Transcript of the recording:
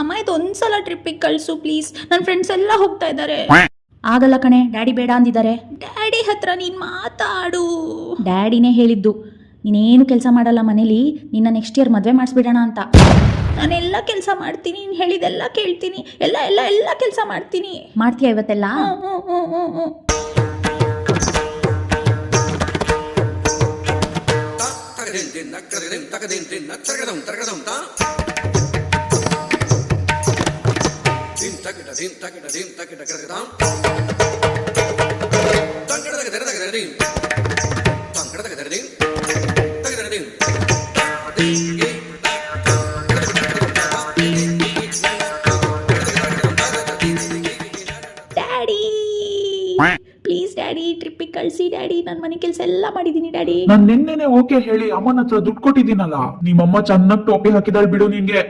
ಅಮ್ಮ ಇದೊಂದ್ಸಲ ಟ್ರಿಪ್ಪಿಗೆ ಕಳಿಸು ಪ್ಲೀಸ್, ನನ್ನ ಫ್ರೆಂಡ್ಸ್ ಎಲ್ಲ ಹೋಗ್ತಾ ಇದ್ದಾರೆ. ಆಗಲ್ಲ ಕಣೆ, ಡ್ಯಾಡಿ ಬೇಡ ಅಂದಿದ್ದಾರೆ. ಡ್ಯಾಡಿ ಹತ್ರ ನೀನು ಮಾತಾಡು. ಡ್ಯಾಡಿನೇ ಹೇಳಿದ್ದು ನೀನೇನು ಕೆಲಸ ಮಾಡಲ್ಲ ಮನೇಲಿ, ನಿನ್ನ ನೆಕ್ಸ್ಟ್ ಇಯರ್ ಮದುವೆ ಮಾಡಿಸ್ಬಿಡೋಣ ಅಂತ. ನಾನೆಲ್ಲ ಕೆಲಸ ಮಾಡ್ತೀನಿ, ನೀನು ಹೇಳಿದೆಲ್ಲ ಕೇಳ್ತೀನಿ, ಎಲ್ಲ ಎಲ್ಲ ಎಲ್ಲ ಕೆಲಸ ಮಾಡ್ತೀನಿ. ಮಾಡ್ತೀಯಾ ಇವತ್ತೆಲ್ಲ? ಡ್ಯಾಡಿ ಪ್ಲೀಸ್ ಡ್ಯಾಡಿ ಟ್ರಿಪ್ಪಿಗೆ ಕಳಿಸಿ ಡ್ಯಾಡಿ, ನಾನು ಮನೆ ಕೆಲಸ ಎಲ್ಲ ಮಾಡಿದ್ದೀನಿ ಡ್ಯಾಡಿ. ನಾನ್ ನಿನ್ನೆನೆ ಓಕೆ ಹೇಳಿ ಅಮ್ಮನ ಹತ್ರ ದುಡ್ಡು ಕೊಟ್ಟಿದ್ದೀನಲ್ಲ, ನಿಮ್ಮಮ್ಮ ಚೆನ್ನಾಗಿ ಟೋಪಿ ಹಾಕಿದಾಳ್ ಬಿಡು ನಿಂಗೆ.